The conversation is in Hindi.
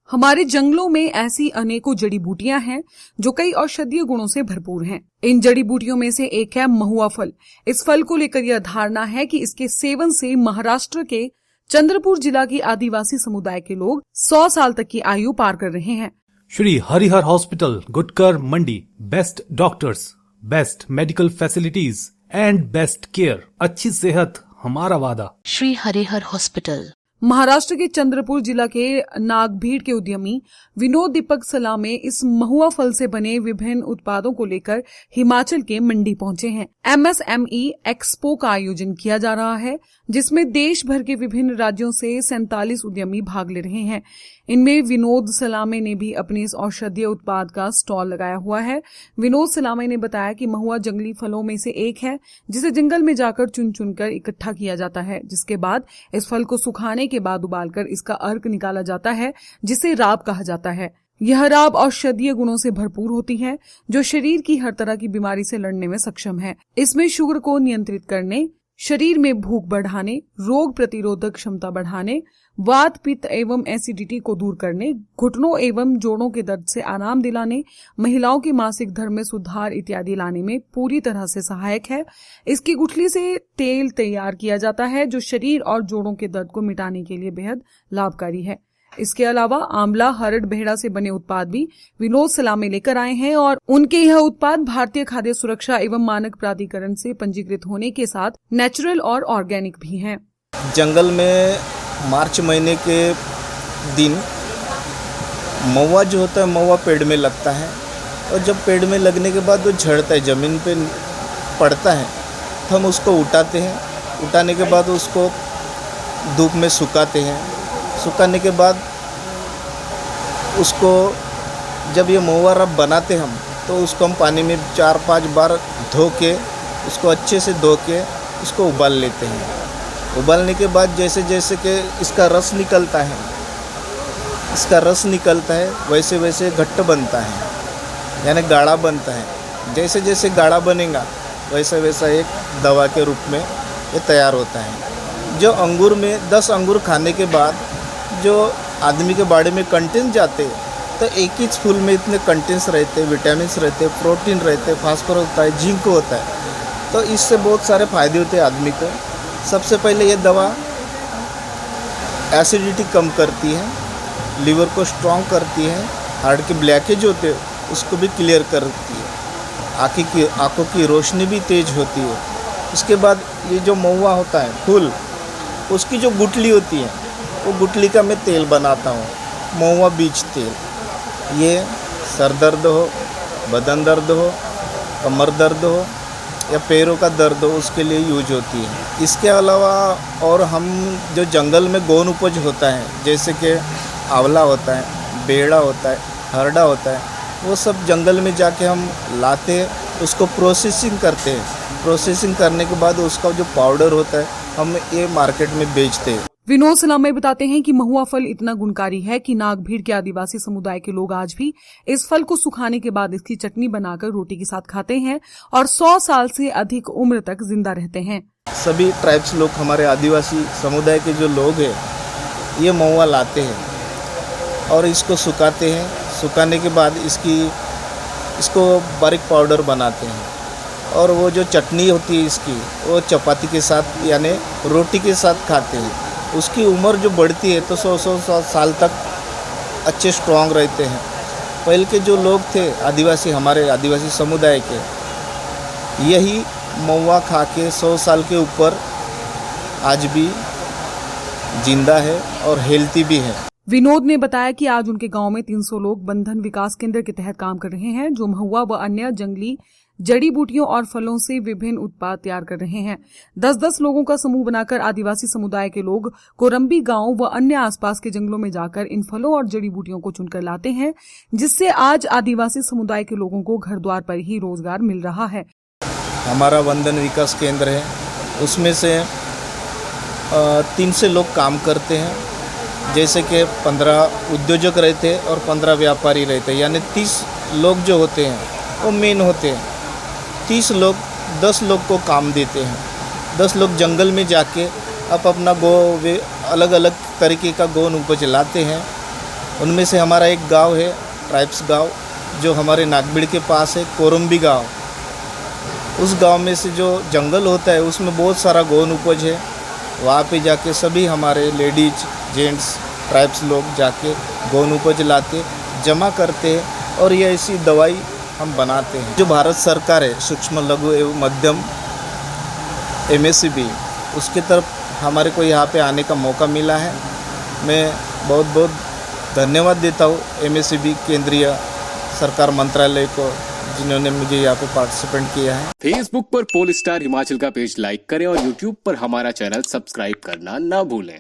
हमारे जंगलों में ऐसी अनेकों जड़ी बूटियां हैं जो कई औषधीय गुणों से भरपूर हैं। इन जड़ी बूटियों में से एक है महुआ फल। इस फल को लेकर यह धारणा है कि इसके सेवन से महाराष्ट्र के चंद्रपुर जिला की आदिवासी समुदाय के लोग 100 साल तक की आयु पार कर रहे हैं। Shri Harihar hospital, Gutkar Mandi. Best doctors, best medical facilities and best care. अच्छी सेहत हमारा वादा। श्री हरिहर हॉस्पिटल। महाराष्ट्र के चंद्रपुर जिला के नागभीड़ के उद्यमी विनोद दीपक सलामे इस महुआ फल से बने विभिन्न उत्पादों को लेकर हिमाचल के मंडी पहुंचे हैं। MSME एक्सपो का आयोजन किया जा रहा है, जिसमें देश भर के विभिन्न राज्यों से 47 उद्यमी भाग ले रहे हैं। इनमें विनोद सलामे ने भी अपने इस औषधीय उत्पाद का स्टॉल लगाया हुआ है। विनोद सलामे ने बताया कि महुआ जंगली फलों में से एक है, जिसे जंगल में जाकर चुन चुनकर इकट्ठा किया जाता है, जिसके बाद इस फल को सुखाने के बाद उबालकर इसका अर्क निकाला जाता है, जिसे राब कहा जाता है। यह राब औषधीय गुणों से भरपूर होती है, जो शरीर की हर तरह की बीमारी से लड़ने में सक्षम है। इसमें शुगर को नियंत्रित करने, शरीर में भूख बढ़ाने, रोग प्रतिरोधक क्षमता बढ़ाने, वात पित्त एवं एसिडिटी को दूर करने, घुटनों एवं जोड़ों के दर्द से आराम दिलाने, महिलाओं के मासिक धर्म में सुधार इत्यादि लाने में पूरी तरह से सहायक है। इसकी गुठली से तेल तैयार किया जाता है, जो शरीर और जोड़ों के दर्द को मिटाने के लिए बेहद लाभकारी है। इसके अलावा आंवला, हरड़, भेड़ा से बने उत्पाद भी विनोद सलामे लेकर आए हैं और उनके यह उत्पाद भारतीय खाद्य सुरक्षा एवं मानक प्राधिकरण से पंजीकृत होने के साथ नेचुरल और ऑर्गेनिक भी हैं। जंगल में मार्च महीने के दिन महुआ जो होता है, महुआ पेड़ में लगता है और जब पेड़ में लगने के बाद वो झड़ता है, ज़मीन पे पड़ता है, तो हम उसको उठाते हैं। उठाने के बाद उसको धूप में सुखाते हैं। सुखाने के बाद उसको जब ये महुआ रब बनाते हम, तो उसको हम पानी में 4-5 बार धो के, उसको अच्छे से धो के उसको उबाल लेते हैं। उबालने के बाद जैसे जैसे कि इसका रस निकलता है, वैसे वैसे घट्ट बनता है, यानी गाढ़ा बनता है। जैसे जैसे गाढ़ा बनेगा, वैसे वैसा एक दवा के रूप में ये तैयार होता है। जो अंगूर में 10 अंगूर खाने के बाद जो आदमी के बॉडी में कंटेंट जाते, तो एक ही फूल में इतने कंटेंट्स रहते, विटामिन्स रहते, प्रोटीन रहते, फास्फोरस होता है, जिंक होता है। तो इससे बहुत सारे फ़ायदे होते हैं आदमी को। सबसे पहले ये दवा एसिडिटी कम करती है, लीवर को स्ट्रॉन्ग करती है, हार्ट के ब्लैकेज होते हैं उसको भी क्लियर करती है, आँखों की रोशनी भी तेज होती है। उसके बाद ये जो महुआ होता है फूल, उसकी जो गुठली होती है, वो गुठली का मैं तेल बनाता हूँ, महुआ बीज तेल। ये सर दर्द हो, बदन दर्द हो, कमर दर्द हो या पैरों का दर्द हो, उसके लिए यूज होती है। इसके अलावा और हम जो जंगल में गौन उपज होता है, जैसे कि आंवला होता है, बेड़ा होता है, हरड़ा होता है, वो सब जंगल में जाके हम लाते हैं, उसको प्रोसेसिंग करते हैं। प्रोसेसिंग करने के बाद उसका जो पाउडर होता है, हम ये मार्केट में बेचते हैं। विनोद सलामे बताते हैं कि महुआ फल इतना गुणकारी है कि नागभीड़ के आदिवासी समुदाय के लोग आज भी इस फल को सुखाने के बाद इसकी चटनी बनाकर रोटी के साथ खाते हैं और 100 साल से अधिक उम्र तक जिंदा रहते हैं। सभी ट्राइब्स लोग, हमारे आदिवासी समुदाय के जो लोग हैं, ये महुआ लाते हैं और इसको सुखाते हैं। सुखाने के बाद इसको बारीक पाउडर बनाते हैं और वो जो चटनी होती है इसकी, वो चपाती के साथ यानी रोटी के साथ खाते हैं। उसकी उम्र जो बढ़ती है तो 100 साल तक अच्छे स्ट्रॉन्ग रहते हैं। पहले के जो लोग थे आदिवासी, हमारे आदिवासी समुदाय के, यही महुआ खा के 100 साल के ऊपर आज भी जिंदा है और हेल्थी भी है। विनोद ने बताया कि आज उनके गांव में 300 लोग बंधन विकास केंद्र के तहत काम कर रहे हैं, जो महुआ व अन्य जंगली जड़ी बूटियों और फलों से विभिन्न उत्पाद तैयार कर रहे हैं। 10-10 लोगों का समूह बनाकर आदिवासी समुदाय के लोग कोरंबी गांव व अन्य आसपास के जंगलों में जाकर इन फलों और जड़ी बूटियों को चुनकर लाते हैं, जिससे आज आदिवासी समुदाय के लोगों को घर द्वार पर ही रोजगार मिल रहा है। हमारा बंधन विकास केंद्र है, उसमें से 300 लोग काम करते हैं। जैसे कि 15 उद्योजक रहते हैं और 15 व्यापारी रहते हैं, यानी 30 लोग जो होते हैं वो मेन होते हैं। 30 लोग 10 लोग को काम देते हैं। 10 लोग जंगल में जाके अपना अलग अलग तरीके का गौन उपज लाते हैं उनमें से हमारा एक गांव है ट्राइब्स गांव, जो हमारे नागबीड़ के पास है, कोरम्बी गांव। उस गांव में से जो जंगल होता है उसमें बहुत सारा गौन उपज है। वहाँ पे जाके सभी हमारे लेडीज जेंट्स ट्राइब्स लोग जाके गौन उपज लाते, जमा करते हैं और ये ऐसी दवाई हम बनाते हैं। जो भारत सरकार है सूक्ष्म लघु एवं मध्यम MSCB, उसकी तरफ हमारे को यहाँ पे आने का मौका मिला है। मैं बहुत बहुत धन्यवाद देता हूँ MSCB केंद्रीय सरकार मंत्रालय को, जिन्होंने मुझे यहाँ पे पार्टिसिपेंट किया है। फेसबुक पर पोल स्टार हिमाचल का पेज लाइक करें और यूट्यूब पर हमारा चैनल सब्सक्राइब करना ना भूलें।